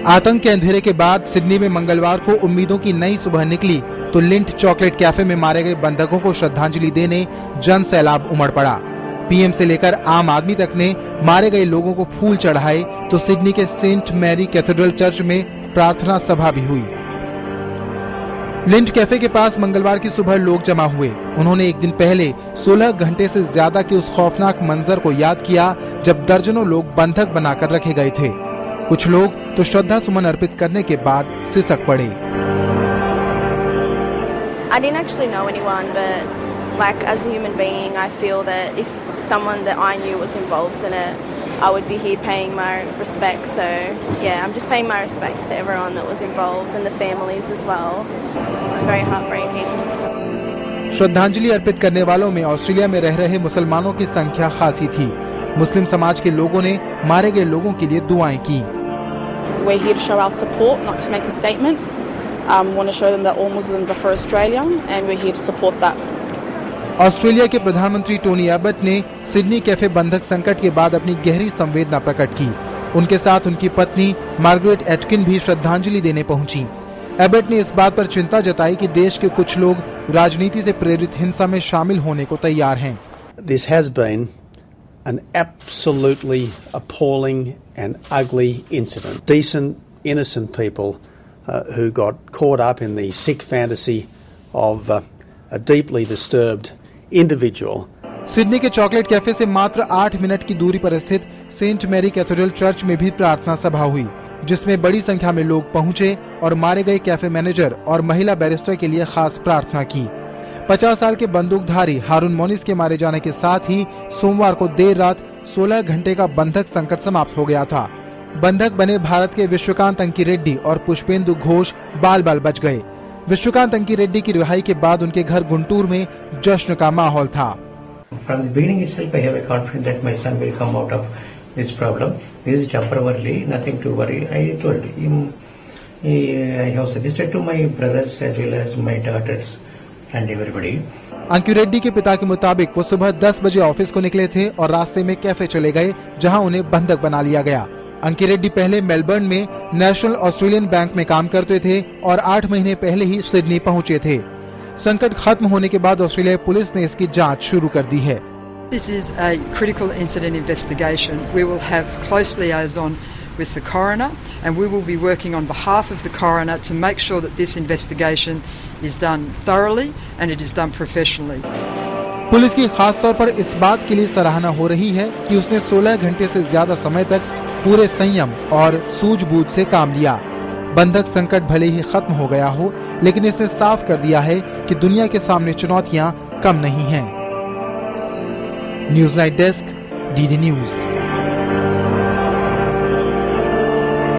आतंक के अंधेरे के बाद सिडनी में मंगलवार को उम्मीदों की नई सुबह निकली तो लिंट चॉकलेट कैफे में मारे गए बंधकों को श्रद्धांजलि देने जन सैलाब उमड़ पड़ा। पीएम से लेकर आम आदमी तक ने मारे गए लोगों को फूल चढ़ाए तो सिडनी के सेंट मैरी कैथेड्रल चर्च में प्रार्थना सभा भी हुई। लिंट कैफे के पास मंगलवार की सुबह लोग जमा हुए। उन्होंने एक दिन पहले 16 घंटे से ज्यादा के उस खौफनाक मंजर को याद किया जब दर्जनों लोग बंधक बनाकर रखे गए थे। कुछ लोग तो श्रद्धा सुमन अर्पित करने के बाद सिसक पड़े। I didn't actually know anyone, but like as a human being, I feel that if someone that I knew was involved in it, I would be here paying my respects. So yeah, I'm just paying my respects to everyone that was involved and the families as well. It's very heartbreaking. श्रद्धांजलि अर्पित करने वालों में Australia में रह रहे मुसलमानों की संख्या खासी थी। मुस्लिम समाज के लोगों ने मारे गए लोगों के लिए दुआएं की। We're here to show our support, not to make a statement. Want to show them that all Muslims are for Australia, and we're here to support that. Australia के प्रधानमंत्री टोनी एबट ने सिडनी कैफे बंधक संकट के बाद अपनी गहरी संवेदना प्रकट की। उनके साथ उनकी पत्नी मार्गरेट एटकिन भी श्रद्धांजलि देने पहुंची। एबट ने इस बात पर चिंता जताई कि देश के कुछ लोग राजनीति से प्रेरित हिंसा में शामिल होने को तैयार हैं। This has been an absolutely appalling and ugly incident. Decent, innocent people who got caught up in the sick fantasy of a deeply disturbed individual. Sydney के चॉकलेट कैफे से मात्र 8 मिनट की दूरी पर स्थित सेंट मैरी कैथेड्रल चर्च में भी प्रार्थना सभा हुई, जिसमें बड़ी संख्या में लोग पहुंचे और मारे गए कैफे मैनेजर और महिला बैरिस्टर के लिए खास प्रार्थना की। 50 साल के बंदूकधारी हारून मोनिस के मारे जाने के साथ ही सोमवार को देर रात 16 घंटे का बंधक संकट समाप्त हो गया था। बंधक बने भारत के विश्वकांत अंकी रेड्डी और पुष्पेंदु घोष बाल बाल बच गए। विश्वकांत अंकी रेड्डी की रिहाई के बाद उनके घर गुंटूर में जश्न का माहौल था। From the beginning itself, I have a confidence that my son will come out of this problem. This is temporarily, nothing to worry. I told him, I have suggested to my brothers as well as my daughters and everybody. अंकी रेड्डी के पिता के मुताबिक वो सुबह 10 बजे office को निकले थे और रास्ते में कैफे चले गए, जहां उन्हें बंधक बना लिया गया। अंकी रेड्डी पहले मेलबर्न में नेशनल ऑस्ट्रेलियन बैंक में काम करते थे और 8 महीने पहले ही सिडनी पहुंचे थे। संकट खत्म होने के बाद ऑस्ट्रेलिया पुलिस ने इसकी जांच शुरू कर दी है। This is a critical incident investigation. We will have close liaison with the coroner and we will be working on behalf of the coroner to make sure that this investigation is done thoroughly and it is done professionally. Police की खास तौर पर इस बात के लिए सराहना हो रही है कि उसने 16 घंटे से ज्यादा समय तक पूरे संयम और सूझबूझ से काम लिया। बंधक संकट भले ही खत्म हो गया हो, लेकिन इसने साफ कर दिया है कि दुनिया के सामने चुनौतियां कम नहीं हैं। News night desk, DD news.